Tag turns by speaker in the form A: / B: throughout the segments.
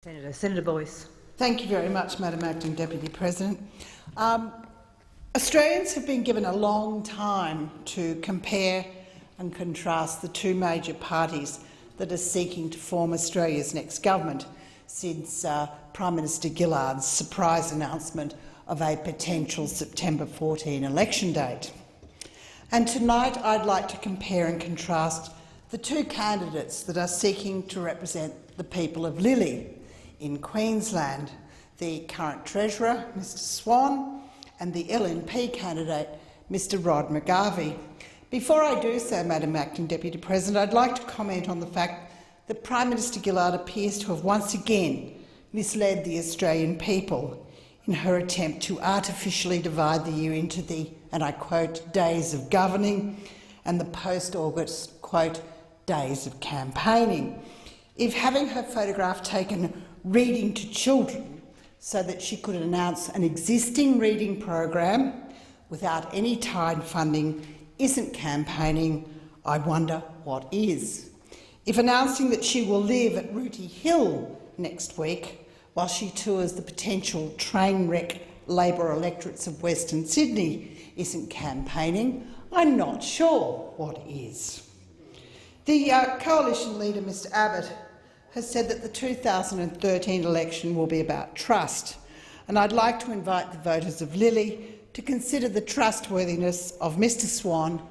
A: Senator Boyce.
B: Thank you very much, Madam Acting Deputy President. Australians have been given a long time to compare and contrast the two major parties that are seeking to form Australia's next government since Prime Minister Gillard's surprise announcement of a potential September 14 election date. And tonight I'd like to compare and contrast the two candidates that are seeking to represent the people of Lilley in Queensland, the current Treasurer, Mr Swan, and the LNP candidate, Mr Rod McGarvie. Before I do so, Madam Acting Deputy President, I'd like to comment on the fact that Prime Minister Gillard appears to have once again misled the Australian people in her attempt to artificially divide the year into the, and I quote, days of governing and the post-August, quote, days of campaigning. If having her photograph taken reading to children so that she could announce an existing reading program without any tied funding isn't campaigning, I wonder what is. If announcing that she will live at Rooty Hill next week while she tours the potential train wreck Labor electorates of Western Sydney isn't campaigning, I'm not sure what is. The Coalition leader, Mr Abbott, has said that the 2013 election will be about trust, and I'd like to invite the voters of Lilley to consider the trustworthiness of Mr Swan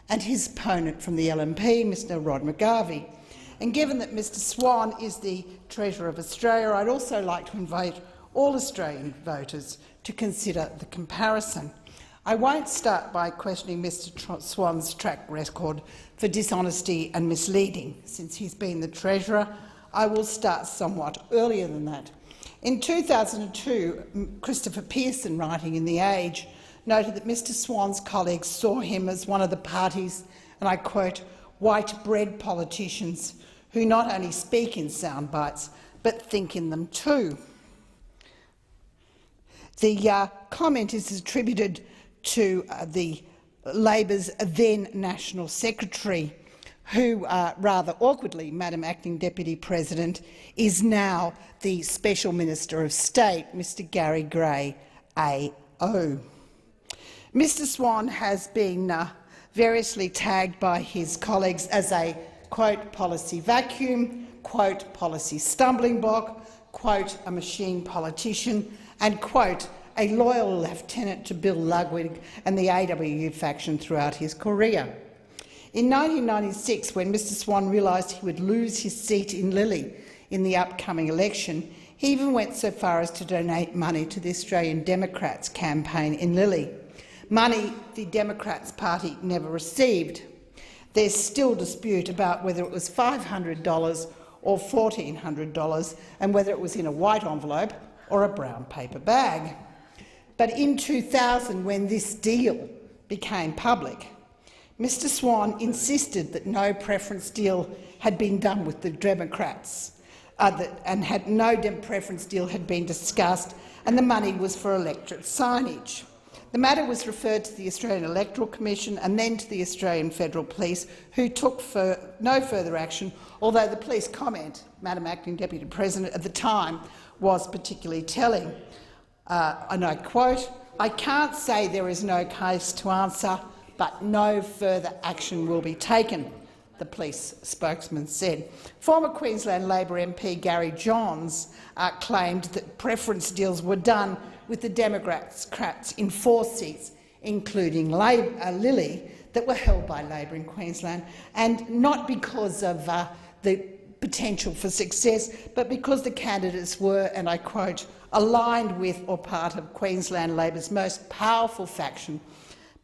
B: and his opponent from the LNP, Mr Rod McGarvie. And given that Mr Swan is the Treasurer of Australia, I'd also like to invite all Australian voters to consider the comparison. I won't start by questioning Mr Swan's track record for dishonesty and misleading since he's been the Treasurer. I will start somewhat earlier than that. In 2002, Christopher Pearson, writing in The Age, noted that Mr Swan's colleagues saw him as one of the party's, and I quote, white-bread politicians who not only speak in sound bites but think in them too. The comment is attributed to the Labor's then National Secretary, who, rather awkwardly, Madam Acting Deputy President, is now the Special Minister of State, Mr Gary Gray, AO. Mr Swan has been variously tagged by his colleagues as a, quote, policy vacuum, quote, policy stumbling block, quote, a machine politician, and, quote, a loyal lieutenant to Bill Ludwig and the AWU faction throughout his career. In 1996, when Mr Swan realised he would lose his seat in Lilley in the upcoming election, he even went so far as to donate money to the Australian Democrats campaign in Lilley, money the Democrats party never received. There's still dispute about whether it was $500 or $1,400 and whether it was in a white envelope or a brown paper bag. But in 2000, when this deal became public, Mr Swan insisted that no preference deal had been done with the Democrats and no preference deal had been discussed, and the money was for electorate signage. The matter was referred to the Australian Electoral Commission and then to the Australian Federal Police, who took no further action, although the police comment, Madam Acting Deputy President, at the time was particularly telling. And I quote, "I can't say there is no case to answer, but no further action will be taken," the police spokesman said. Former Queensland Labor MP Gary Johns claimed that preference deals were done with the Democrats in 4 seats, including Lilley, that were held by Labor in Queensland, and not because of the potential for success, but because the candidates were, and I quote, aligned with or part of Queensland Labor's most powerful faction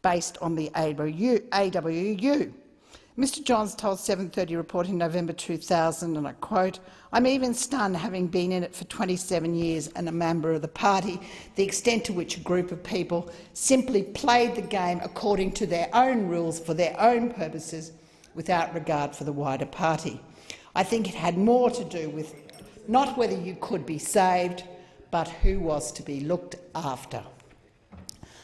B: based on the AWU. Mr Johns told 7:30 Report in November 2000, and I quote, "I'm even stunned, having been in it for 27 years and a member of the party, the extent to which a group of people simply played the game according to their own rules for their own purposes without regard for the wider party. I think it had more to do with not whether you could be saved, but who was to be looked after."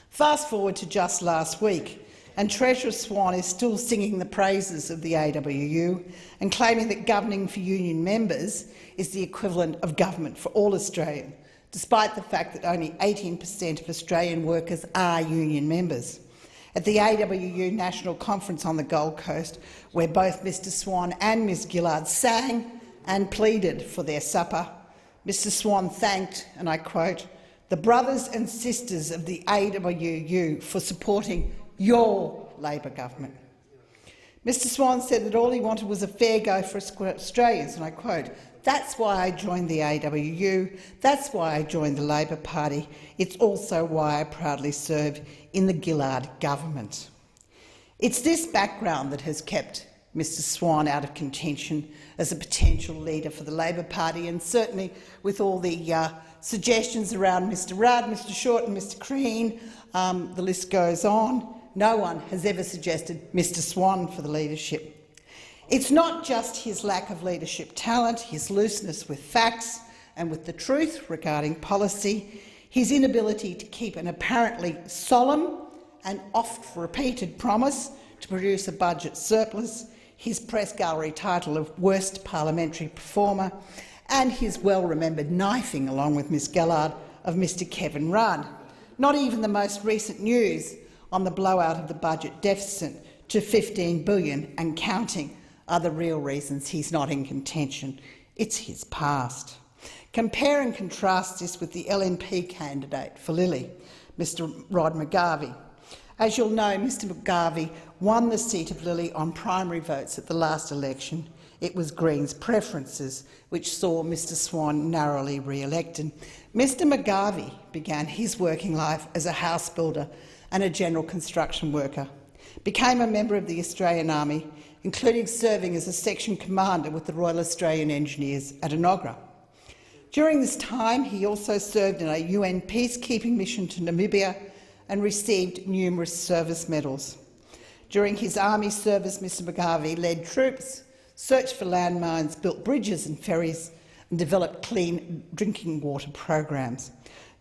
B: Fast forward to just last week, and Treasurer Swan is still singing the praises of the AWU and claiming that governing for union members is the equivalent of government for all Australians, despite the fact that only 18% of Australian workers are union members. At the AWU National Conference on the Gold Coast, where both Mr Swan and Ms Gillard sang and pleaded for their supper, Mr Swan thanked, and I quote, "the brothers and sisters of the AWU for supporting your Labor government." Mr Swan said that all he wanted was a fair go for Australians, and I quote, "That's why I joined the AWU, that's why I joined the Labor Party. It's also why I proudly serve in the Gillard government." It's this background that has kept Mr Swan out of contention as a potential leader for the Labor Party, and certainly with all the suggestions around Mr Rudd, Mr Short and Mr Crean, the list goes on. No one has ever suggested Mr Swan for the leadership. It's not just his lack of leadership talent, his looseness with facts and with the truth regarding policy, his inability to keep an apparently solemn and oft-repeated promise to produce a budget surplus, his press gallery title of worst parliamentary performer, and his well-remembered knifing, along with Ms Gillard, of Mr Kevin Rudd. Not even the most recent news on the blowout of the budget deficit to $15 billion and counting are the real reasons he's not in contention. It's his past. Compare and contrast this with the LNP candidate for Lilley, Mr Rod McGarvie. As you'll know, Mr McGarvie won the seat of Lilley on primary votes at the last election. It was Greens' preferences, which saw Mr Swan narrowly re-elected. Mr McGarvie began his working life as a house builder and a general construction worker, became a member of the Australian Army, including serving as a section commander with the Royal Australian Engineers at Enoggera. During this time, he also served in a UN peacekeeping mission to Namibia and received numerous service medals. During his army service, Mr McGarvie led troops, searched for landmines, built bridges and ferries, and developed clean drinking water programs.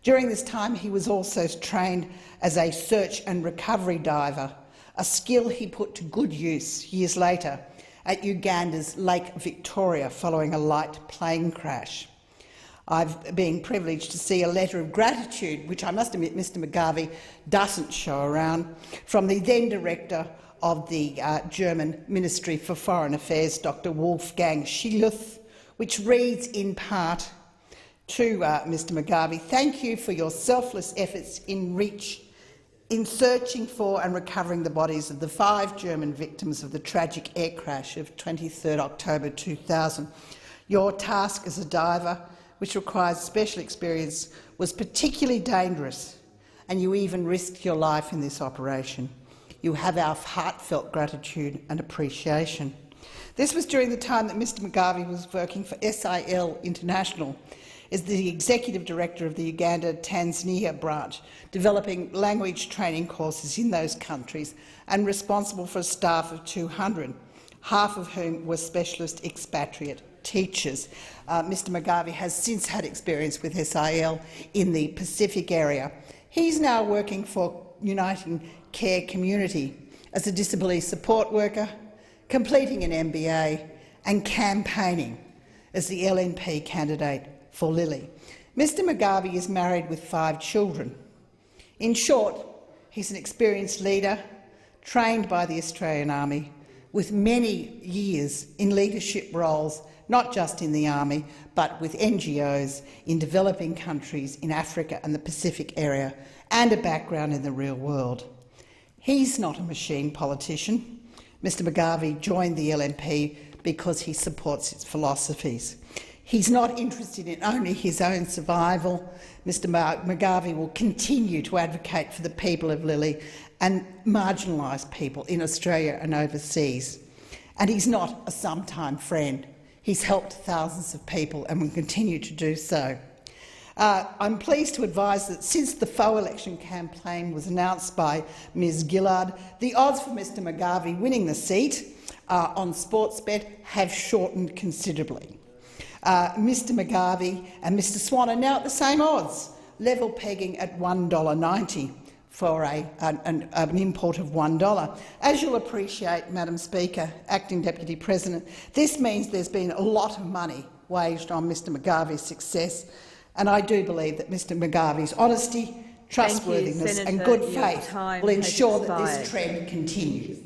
B: During this time, he was also trained as a search and recovery diver, a skill he put to good use years later at Uganda's Lake Victoria following a light plane crash. I've been privileged to see a letter of gratitude, which I must admit Mr McGarvie doesn't show around, from the then director of the German Ministry for Foreign Affairs, Dr Wolfgang Schieluth, which reads in part to Mr McGarvie, "Thank you for your selfless efforts in searching for and recovering the bodies of the 5 German victims of the tragic air crash of 23 October 2000. Your task as a diver, which requires special experience, was particularly dangerous, and you even risked your life in this operation. You have our heartfelt gratitude and appreciation." This was during the time that Mr McGarvie was working for SIL International as the executive director of the Uganda-Tanzania branch, developing language training courses in those countries and responsible for a staff of 200, half of whom were specialist expatriate teachers. Mr McGarvie has since had experience with SIL in the Pacific area. He's now working for Uniting Care Community as a disability support worker, completing an MBA and campaigning as the LNP candidate for Lilley. Mr McGarvie is married with 5 children. In short, he's an experienced leader, trained by the Australian Army, with many years in leadership roles, not just in the Army, but with NGOs in developing countries in Africa and the Pacific area, and a background in the real world. He's not a machine politician. Mr McGarvie joined the LNP because he supports its philosophies. He's not interested in only his own survival. Mr McGarvie will continue to advocate for the people of Lilley and marginalised people in Australia and overseas. And he's not a sometime friend. He's helped thousands of people and will continue to do so. I'm pleased to advise that since the faux election campaign was announced by Ms Gillard, the odds for Mr McGarvie winning the seat on Sportsbet have shortened considerably. Mr McGarvie and Mr Swan are now at the same odds, level pegging at $1.90 for an import of $1. As you'll appreciate, Madam Speaker, Acting Deputy President, this means there's been a lot of money waged on Mr McGarvie's success, and I do believe that Mr McGarvie's honesty, trustworthiness and good faith will ensure that this trend continues.